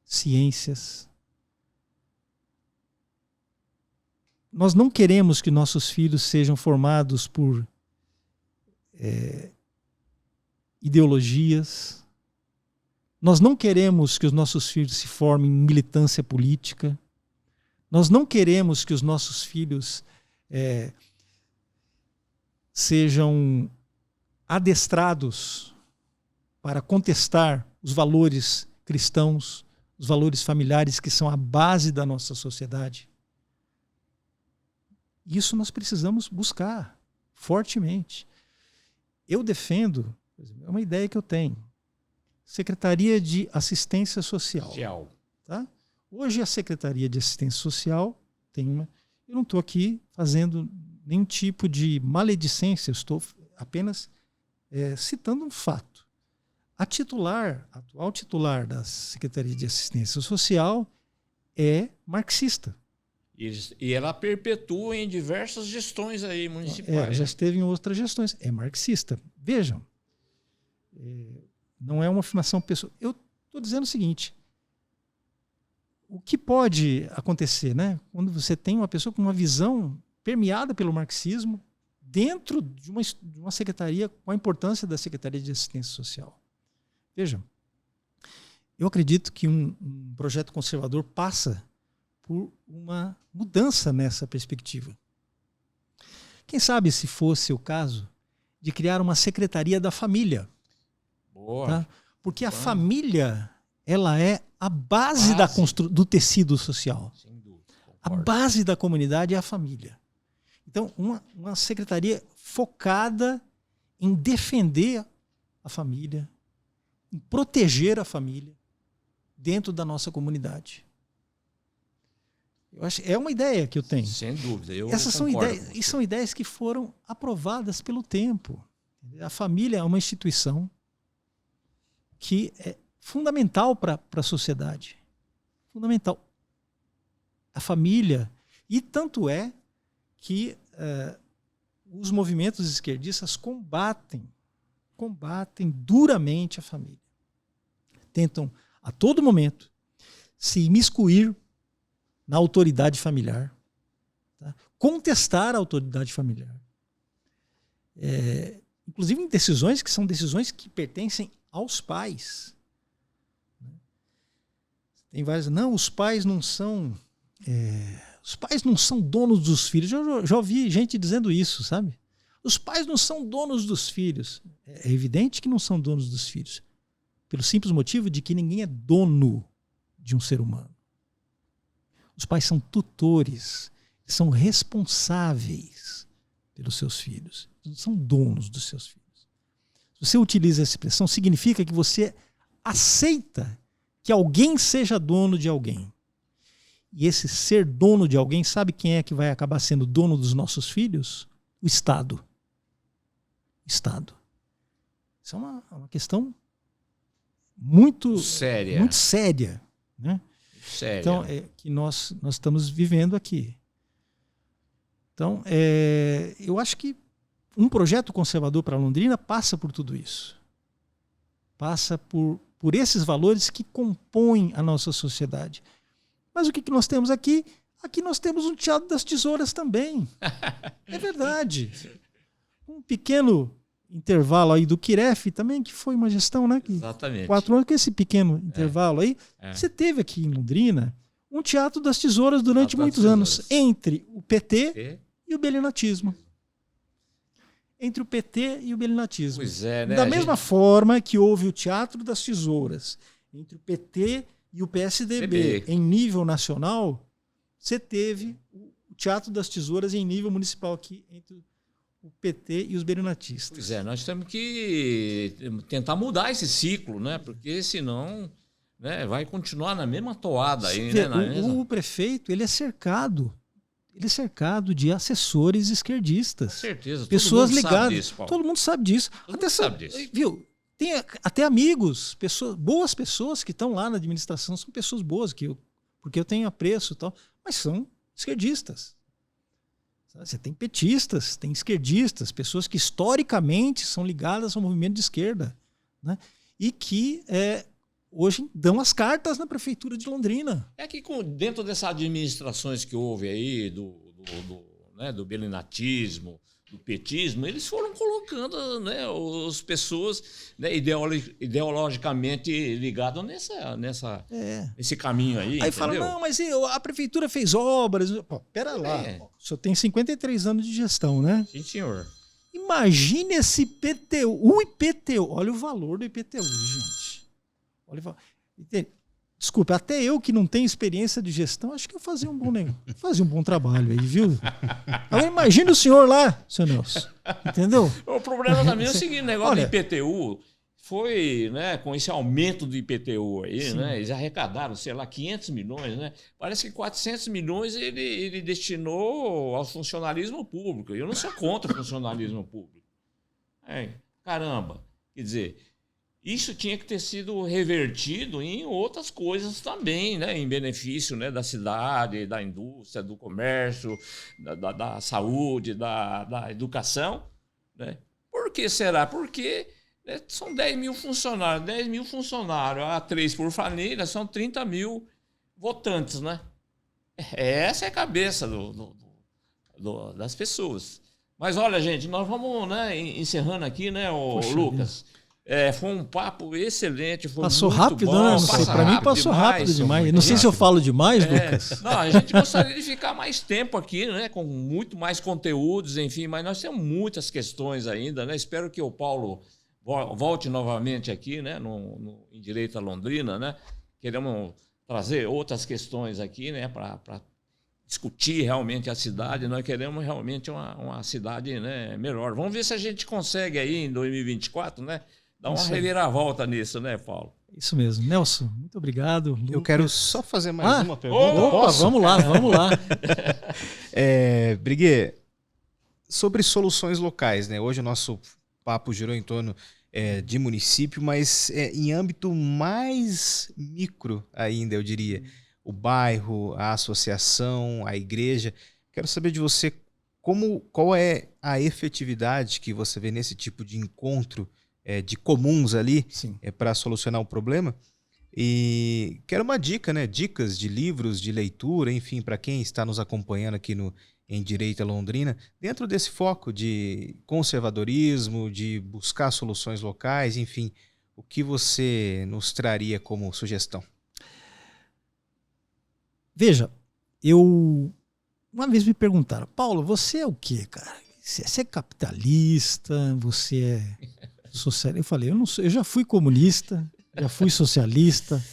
ciências. Nós não queremos que nossos filhos sejam formados por ideologias. Nós não queremos que os nossos filhos se formem em militância política. Nós não queremos que os nossos filhos sejam adestrados para contestar os valores cristãos, os valores familiares que são a base da nossa sociedade. Isso nós precisamos buscar fortemente. Eu defendo, é uma ideia que eu tenho, Secretaria de Assistência Social. Tá? Hoje a Secretaria de Assistência Social tem uma... Eu não estou aqui fazendo nenhum tipo de maledicência, eu estou apenas citando um fato. a atual titular da Secretaria de Assistência Social é marxista. E ela perpetua em diversas gestões aí municipais. Já esteve em outras gestões. É marxista. Vejam, não é uma afirmação pessoal. Eu estou dizendo o seguinte: o que pode acontecer, né, quando você tem uma pessoa com uma visão permeada pelo marxismo dentro de uma secretaria com a importância da Secretaria de Assistência Social? Vejam, eu acredito que um projeto conservador passa por uma mudança nessa perspectiva. Quem sabe se fosse o caso de criar uma Secretaria da Família. Boa. Tá? Porque a família, ela é a base do tecido social. Sem dúvida, a base da comunidade é a família. Então, uma secretaria focada em defender a família, em proteger a família dentro da nossa comunidade. Eu acho, é uma ideia que eu tenho. Sem dúvida. Essas são ideias que foram aprovadas pelo tempo. A família é uma instituição que é fundamental para a sociedade. Fundamental. A família. E tanto é que os movimentos esquerdistas combatem duramente a família. Tentam, a todo momento, se imiscuir na autoridade familiar, tá? Contestar a autoridade familiar. Inclusive em decisões que são decisões que pertencem aos pais. Tem várias. Não, os pais não são donos dos filhos. Eu já ouvi gente dizendo isso, sabe? Os pais não são donos dos filhos. É evidente que não são donos dos filhos, pelo simples motivo de que ninguém é dono de um ser humano. Os pais são tutores, são responsáveis pelos seus filhos, não são donos dos seus filhos. Se você utiliza essa expressão, significa que você aceita que alguém seja dono de alguém. E esse ser dono de alguém, sabe quem é que vai acabar sendo dono dos nossos filhos? O Estado. O Estado. Isso é uma questão muito séria. Muito séria, né? Sério. Então, que nós estamos vivendo aqui. Então, eu acho que um projeto conservador para Londrina passa por tudo isso. Passa por esses valores que compõem a nossa sociedade. Mas o que nós temos aqui? Aqui nós temos um Teatro das Tesouras também. É verdade. Um pequeno intervalo aí do Quiref também, que foi uma gestão, né? Exatamente. 4 anos, com esse pequeno intervalo aí. Você teve aqui em Londrina um Teatro das Tesouras durante muitos anos, entre o PT e o belinatismo. Entre o PT e o belinatismo. Pois é, né? Da mesma forma que houve o Teatro das Tesouras entre o PT e o PSDB em nível nacional, você teve o Teatro das Tesouras em nível municipal aqui entre o PT e os belinatistas. Pois é, nós temos que tentar mudar esse ciclo, né? Porque senão, né, vai continuar na mesma toada aí, vê, né? O prefeito, ele é cercado de assessores esquerdistas. Com certeza, pessoas todo mundo ligadas. Sabe disso, Paulo. Todo mundo sabe disso. Viu? Tem até amigos, boas pessoas que estão lá na administração, são pessoas boas porque eu tenho apreço e tal, mas são esquerdistas. Você tem petistas, tem esquerdistas, pessoas que historicamente são ligadas ao movimento de esquerda, né? E que hoje dão as cartas na prefeitura de Londrina. É que dentro dessas administrações que houve aí, do belinatismo, do petismo, eles foram colocando, né, as pessoas, né, ideologicamente ligadas nesse caminho aí. Aí fala, não, mas a prefeitura fez obras. Pô, pera lá, o senhor tem 53 anos de gestão, né? Sim, senhor. Imagine esse IPTU. O IPTU, olha o valor do IPTU, gente. Olha o valor. Desculpa, até eu que não tenho experiência de gestão, acho que eu fazia um bom trabalho aí, viu? Agora imagina o senhor lá, seu Nelson. Entendeu? O problema também é o seguinte, o negócio do IPTU foi, né, com esse aumento do IPTU aí, né, eles arrecadaram, sei lá, 500 milhões, né? Parece que 400 milhões ele destinou ao funcionalismo público. Eu não sou contra o funcionalismo público. Caramba, quer dizer, isso tinha que ter sido revertido em outras coisas também, né? Em benefício, né, da cidade, da indústria, do comércio, da saúde, da educação. Né? Por que será? Porque são 10 mil funcionários. 10 mil funcionários a 3 por família são 30 mil votantes. Né? Essa é a cabeça das pessoas. Mas olha, gente, nós vamos, né, encerrando aqui, né, Lucas? Foi um papo excelente, foi passou muito rápido, bom. né? Não sei, para mim passou rápido demais. Não sei se eu falo demais, Lucas. Não, a gente gostaria de ficar mais tempo aqui, né, com muito mais conteúdos, enfim, mas nós temos muitas questões ainda, né? Espero que o Paulo volte novamente aqui, né, em Direita Londrina, né? Queremos trazer outras questões aqui, né, para discutir realmente a cidade. Nós queremos realmente uma cidade, né, melhor. Vamos ver se a gente consegue aí em 2024, né? Dá uma reviravolta nisso, né, Paulo? Isso mesmo. Nelson, muito obrigado. Lucas. Eu quero só fazer mais uma pergunta. Opa, vamos lá. Briguet, sobre soluções locais, né? Hoje o nosso papo girou em torno de município, mas em âmbito mais micro ainda, eu diria. O bairro, a associação, a igreja. Quero saber de você qual é a efetividade que você vê nesse tipo de encontro de comuns ali para solucionar o problema. E quero uma dica, né? Dicas de livros, de leitura, enfim, para quem está nos acompanhando aqui em Direita Londrina, dentro desse foco de conservadorismo, de buscar soluções locais, enfim, o que você nos traria como sugestão? Veja, uma vez me perguntaram, Paulo, você é o quê, cara? Você é capitalista? Você é socialista? Eu falei, eu não sou, eu já fui comunista, já fui socialista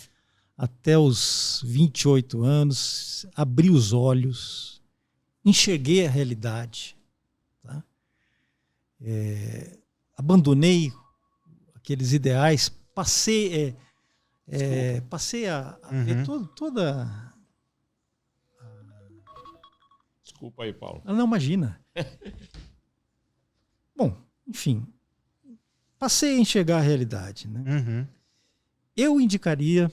até os 28 anos, abri os olhos, enxerguei a realidade, tá? Abandonei aqueles ideais, passei a ver toda... Desculpa aí, Paulo. Não, imagina. Bom, enfim, passei a enxergar a realidade. Né? Eu indicaria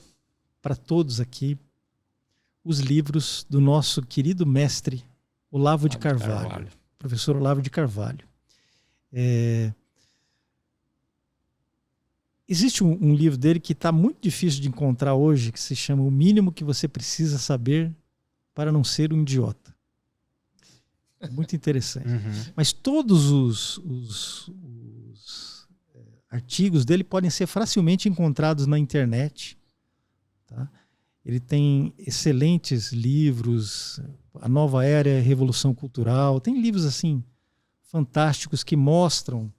para todos aqui os livros do nosso querido mestre Olavo de Carvalho, professor Olavo de Carvalho. Existe um livro dele que está muito difícil de encontrar hoje, que se chama O Mínimo que Você Precisa Saber para Não Ser um Idiota. Muito interessante. Mas todos os artigos dele podem ser facilmente encontrados na internet. Tá? Ele tem excelentes livros, A Nova Era e a Revolução Cultural. Tem livros assim fantásticos que mostram,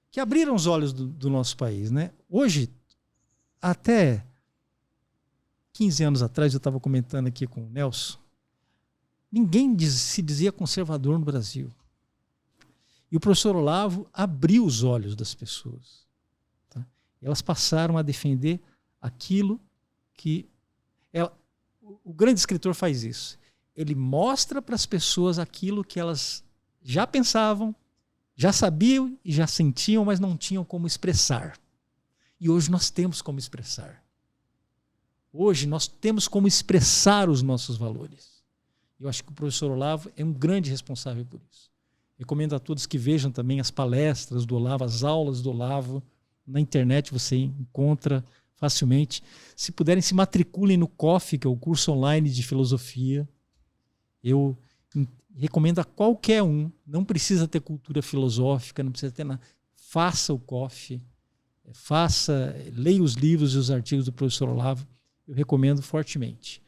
que abriram os olhos do nosso país. Né? Hoje, até 15 anos atrás, eu estava comentando aqui com o Nelson, ninguém se dizia conservador no Brasil. E o professor Olavo abriu os olhos das pessoas. Tá? Elas passaram a defender aquilo que... O grande escritor faz isso. Ele mostra para as pessoas aquilo que elas já pensavam, já sabiam e já sentiam, mas não tinham como expressar. E hoje nós temos como expressar. Hoje nós temos como expressar os nossos valores. Eu acho que o professor Olavo é um grande responsável por isso. Recomendo a todos que vejam também as palestras do Olavo, as aulas do Olavo. Na internet você encontra facilmente. Se puderem, se matriculem no COF, que é o curso online de filosofia. Eu recomendo a qualquer um. Não precisa ter cultura filosófica, não precisa ter nada. Faça o COF. Leia os livros e os artigos do professor Olavo. Eu recomendo fortemente.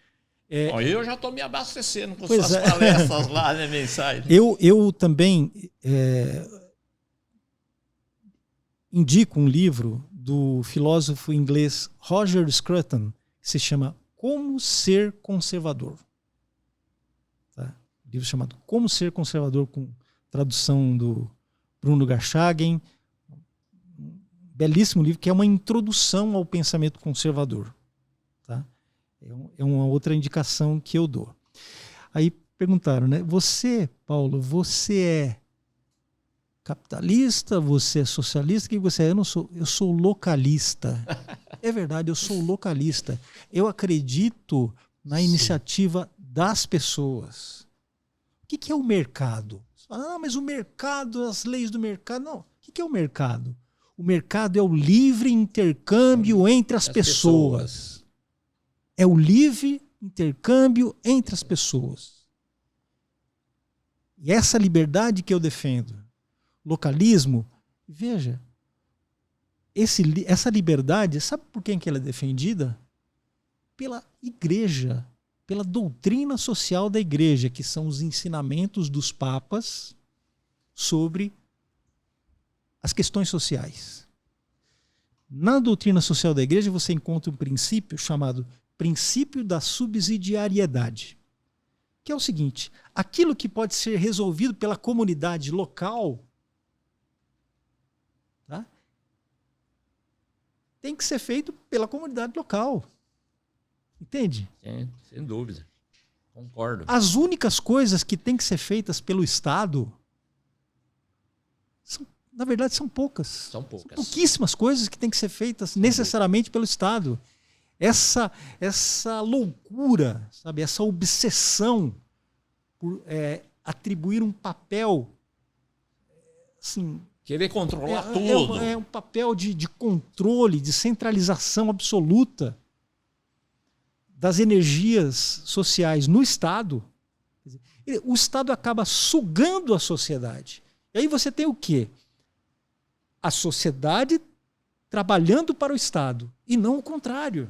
Eu já estou me abastecendo com suas palestras lá, né, mensagem. Eu também indico um livro do filósofo inglês Roger Scruton, que se chama Como Ser Conservador. Tá? Um livro chamado Como Ser Conservador, com tradução do Bruno Garchagen. Belíssimo livro, que é uma introdução ao pensamento conservador. Tá? É uma outra indicação que eu dou. Aí perguntaram, né? Você, Paulo, você é capitalista, você é socialista, o que você é? Eu sou localista. É verdade, eu sou localista. Eu acredito na iniciativa das pessoas. O que é o mercado? Você fala, mas o mercado, as leis do mercado. Não, o que é o mercado? O mercado é o livre intercâmbio entre as pessoas. É o livre intercâmbio entre as pessoas. E essa liberdade que eu defendo. Localismo, veja, essa liberdade, sabe por quem que ela é defendida? Pela igreja, pela doutrina social da igreja, que são os ensinamentos dos papas sobre as questões sociais. Na doutrina social da igreja você encontra um princípio chamado princípio da subsidiariedade, que é o seguinte: aquilo que pode ser resolvido pela comunidade local, tá, tem que ser feito pela comunidade local. Entende? Sim, sem dúvida. Concordo. As únicas coisas que têm que ser feitas pelo Estado, na verdade, são poucas. São poucas. São pouquíssimas coisas que têm que ser feitas necessariamente pelo Estado. Essa loucura, sabe? Essa obsessão por atribuir um papel, assim, querer controlar tudo. É um papel de controle, de centralização absoluta das energias sociais no Estado. O Estado acaba sugando a sociedade. E aí você tem o quê? A sociedade trabalhando para o Estado e não o contrário.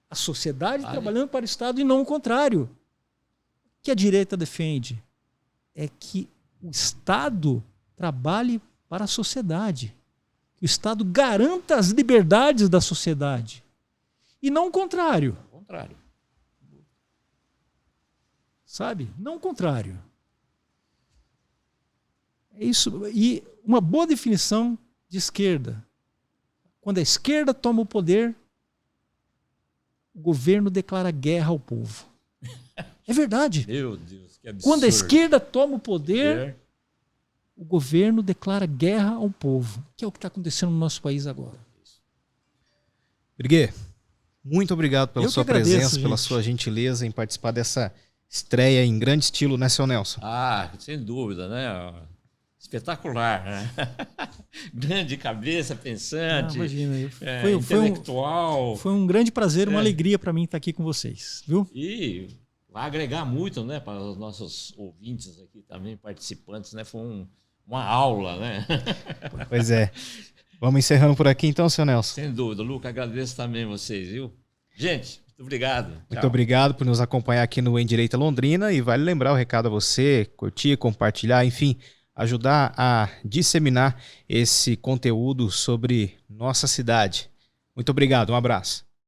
A sociedade trabalhando para o Estado e não o contrário. O que a direita defende é que o Estado trabalhe para a sociedade. Que o Estado garanta as liberdades da sociedade. E não o contrário. O contrário. Sabe? Não o contrário. É isso. E uma boa definição de esquerda. Quando a esquerda toma o poder, o governo declara guerra ao povo. É verdade. Meu Deus, que absurdo. Quando a esquerda toma o poder, o governo declara guerra ao povo. Que é o que está acontecendo no nosso país agora. Briguê, muito obrigado pela sua presença, pela sua gentileza em participar dessa estreia em grande estilo, né, seu Nelson? Ah, sem dúvida, né? Espetacular, né? Grande cabeça, pensante, imagina, intelectual. Foi um grande prazer, uma alegria para mim estar aqui com vocês, viu? E vai agregar muito, né, para os nossos ouvintes aqui também, participantes, né? Foi uma aula, né? Pois é. Vamos encerrando por aqui então, seu Nelson. Sem dúvida, Luca, agradeço também vocês, viu? Gente, muito obrigado. Muito obrigado por nos acompanhar aqui no Em Direita Londrina e vale lembrar o recado a você, curtir, compartilhar, enfim, ajudar a disseminar esse conteúdo sobre nossa cidade. Muito obrigado, um abraço.